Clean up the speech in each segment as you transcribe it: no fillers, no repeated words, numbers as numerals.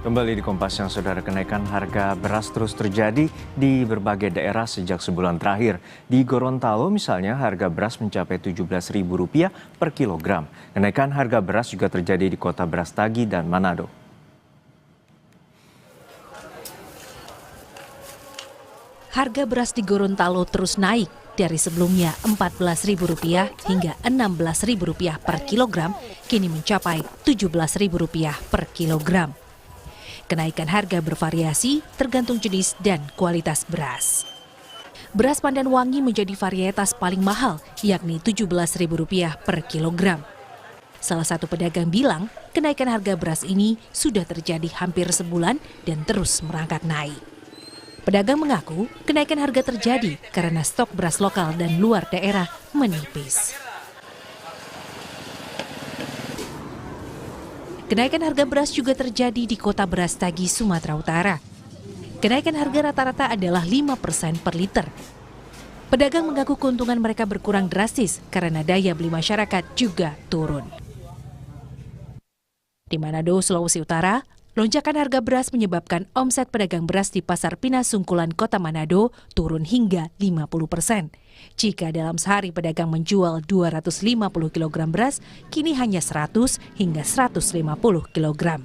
Kembali di Kompas yang saudara, kenaikan harga beras terus terjadi di berbagai daerah sejak sebulan terakhir. Di Gorontalo misalnya harga beras mencapai Rp17.000 per kilogram. Kenaikan harga beras juga terjadi di kota Brastagi dan Manado. Harga beras di Gorontalo terus naik dari sebelumnya Rp14.000 hingga Rp16.000 per kilogram, kini mencapai Rp17.000 per kilogram. Kenaikan harga bervariasi tergantung jenis dan kualitas beras. Beras Pandan Wangi menjadi varietas paling mahal, yakni Rp17.000 per kilogram. Salah satu pedagang bilang, kenaikan harga beras ini sudah terjadi hampir sebulan dan terus merangkak naik. Pedagang mengaku kenaikan harga terjadi karena stok beras lokal dan luar daerah menipis. Kenaikan harga beras juga terjadi di kota Brastagi, Sumatera Utara. Kenaikan harga rata-rata adalah 5% per liter. Pedagang mengaku keuntungan mereka berkurang drastis karena daya beli masyarakat juga turun. Di Manado, Sulawesi Utara, lonjakan harga beras menyebabkan omset pedagang beras di Pasar Pinasungkulan Kota Manado turun hingga 50%. Jika dalam sehari pedagang menjual 250 kg beras, kini hanya 100 hingga 150 kg.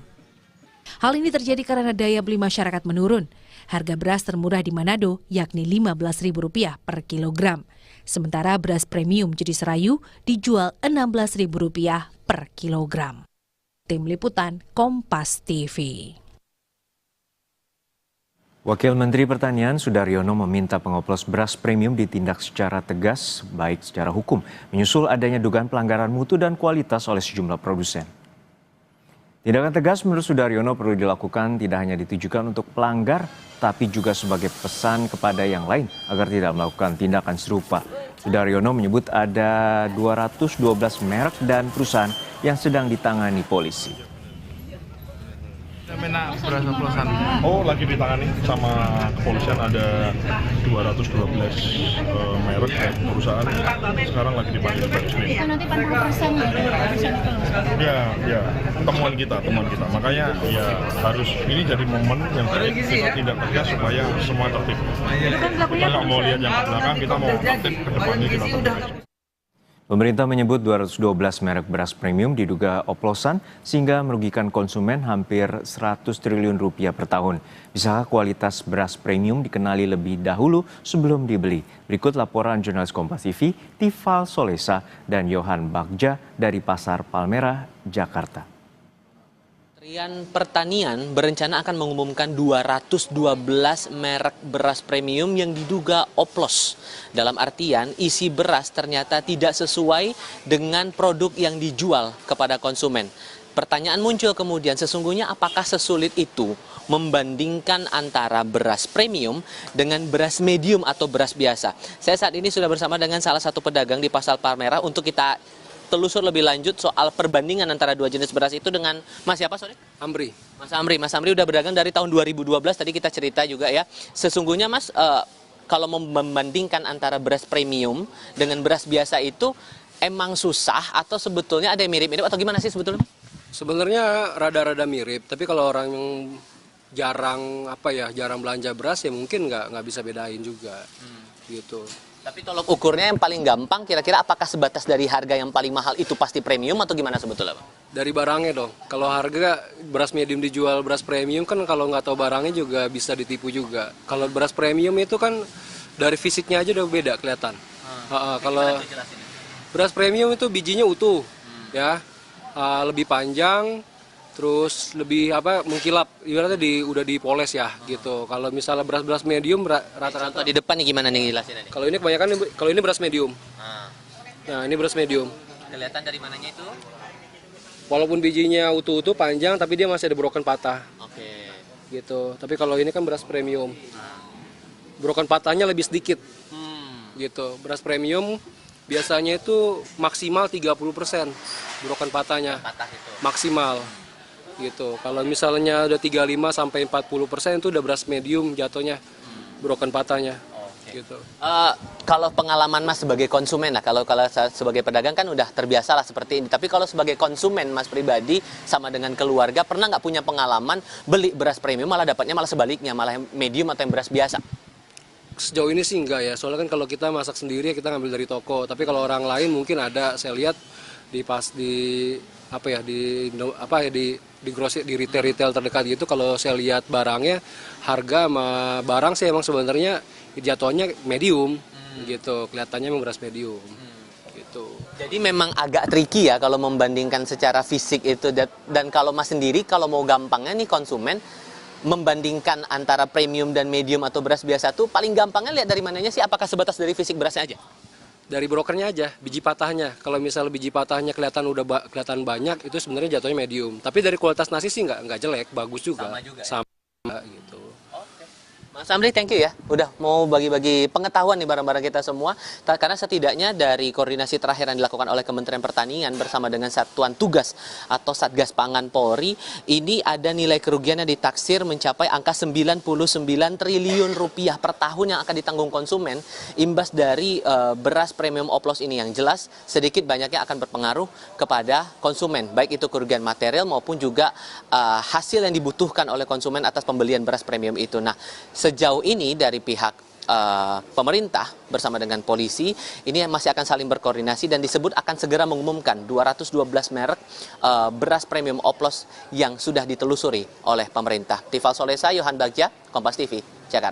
Hal ini terjadi karena daya beli masyarakat menurun. Harga beras termurah di Manado yakni Rp15.000 per kilogram. Sementara beras premium jenis Serayu dijual Rp16.000 per kilogram. Tim Liputan Kompas TV. Wakil Menteri Pertanian Sudaryono meminta pengoplos beras premium ditindak secara tegas, baik secara hukum, menyusul adanya dugaan pelanggaran mutu dan kualitas oleh sejumlah produsen. Tindakan tegas menurut Sudaryono perlu dilakukan tidak hanya ditujukan untuk pelanggar, tapi juga sebagai pesan kepada yang lain agar tidak melakukan tindakan serupa. Sudaryono menyebut ada 212 merek dan perusahaan yang sedang ditangani polisi. Beras oplosan. Oh, lagi ditangani sama kepolisian, ada 212 merek dan perusahaan sekarang lagi dipanggil Baris Krim. Itu nanti pantang persen ya dari perusahaan itu. Ya, temuan kita. Makanya ya harus ini jadi momen yang kita tindak tegas supaya semua tertib. Kita nggak mau lihat yang ke belakang, kita mau aktif ke depannya kita tertib. Pemerintah menyebut 212 merek beras premium diduga oplosan sehingga merugikan konsumen hampir Rp100 triliun per tahun. Bisakah kualitas beras premium dikenali lebih dahulu sebelum dibeli? Berikut laporan jurnalis Kompas TV, Tifal Solesa dan Yohan Bagja dari Pasar Palmerah, Jakarta. Kementerian Pertanian berencana akan mengumumkan 212 merek beras premium yang diduga oplos. Dalam artian isi beras ternyata tidak sesuai dengan produk yang dijual kepada konsumen. Pertanyaan muncul kemudian, sesungguhnya apakah sesulit itu membandingkan antara beras premium dengan beras medium atau beras biasa? Saya saat ini sudah bersama dengan salah satu pedagang di Pasar Palmerah untuk kita telusur lebih lanjut soal perbandingan antara dua jenis beras itu dengan Mas siapa, sorry? Amri. Mas Amri udah berdagang dari tahun 2012, tadi kita cerita juga ya. Sesungguhnya Mas, kalau membandingkan antara beras premium dengan beras biasa itu emang susah atau sebetulnya ada yang mirip-mirip atau gimana sih sebetulnya? Sebenarnya rada-rada mirip, tapi kalau orang yang jarang belanja beras ya mungkin nggak bisa bedain juga, gitu. Tapi tolok ukurnya yang paling gampang kira-kira apakah sebatas dari harga yang paling mahal itu pasti premium atau gimana sebetulnya, Pak? Dari barangnya dong. Kalau harga beras medium dijual beras premium kan kalau nggak tahu barangnya juga bisa ditipu juga. Kalau beras premium itu kan dari fisiknya aja udah beda kelihatan. Kalau beras premium itu bijinya utuh, ya, lebih panjang. Terus lebih mengkilap, ibaratnya udah dipoles ya gitu. Kalau misalnya beras medium rata-rata di depan nih gimana nih jelasin? Kalau ini kebanyakan ini beras medium. Nah, ini beras medium. Kelihatan dari mananya itu? Walaupun bijinya utuh-utuh panjang tapi dia masih ada broken patah. Oke. Gitu. Tapi kalau ini kan beras premium. Broken patahnya lebih sedikit. Gitu. Beras premium biasanya itu maksimal 30% broken patahnya. Patah itu. Maksimal. Gitu. Kalau misalnya udah 35 sampai 40% itu udah beras medium jatuhnya, broken patahnya. Oke. gitu. Kalau pengalaman Mas sebagai konsumen, kalau sebagai pedagang kan udah terbiasa lah seperti ini. Tapi kalau sebagai konsumen Mas pribadi sama dengan keluarga, pernah nggak punya pengalaman beli beras premium malah dapatnya malah sebaliknya, malah yang medium atau yang beras biasa? Sejauh ini sih enggak ya, soalnya kan kalau kita masak sendiri ya kita ngambil dari toko. Tapi kalau orang lain mungkin ada, saya lihat di retail terdekat gitu, kalau saya lihat barangnya, harga sama barang sih emang sebenarnya jatuhnya medium gitu, kelihatannya memang beras medium gitu. Jadi memang agak tricky ya kalau membandingkan secara fisik itu, dan kalau Mas sendiri kalau mau gampangnya nih konsumen membandingkan antara premium dan medium atau beras biasa tuh paling gampangnya lihat dari mananya sih? Apakah sebatas dari fisik berasnya aja? Dari brokernya aja, biji patahnya. Kalau misalnya biji patahnya kelihatan banyak, itu sebenarnya jatuhnya medium. Tapi dari kualitas nasi sih nggak jelek, bagus juga. Sama juga. Sama gitu. Mas Amri, thank you ya, udah mau bagi-bagi pengetahuan nih barang-barang kita semua. Karena setidaknya dari koordinasi terakhir yang dilakukan oleh Kementerian Pertanian bersama dengan Satuan Tugas atau Satgas Pangan Polri, ini ada nilai kerugian yang ditaksir mencapai angka 99 triliun rupiah per tahun yang akan ditanggung konsumen imbas dari beras premium oplos ini, yang jelas sedikit banyaknya akan berpengaruh kepada konsumen, baik itu kerugian material maupun juga hasil yang dibutuhkan oleh konsumen atas pembelian beras premium itu. Nah, sejauh ini dari pihak pemerintah bersama dengan polisi ini masih akan saling berkoordinasi dan disebut akan segera mengumumkan 212 merek beras premium oplos yang sudah ditelusuri oleh pemerintah. Tifal Solesa, Yohan Bagja, Kompas TV, Jakarta.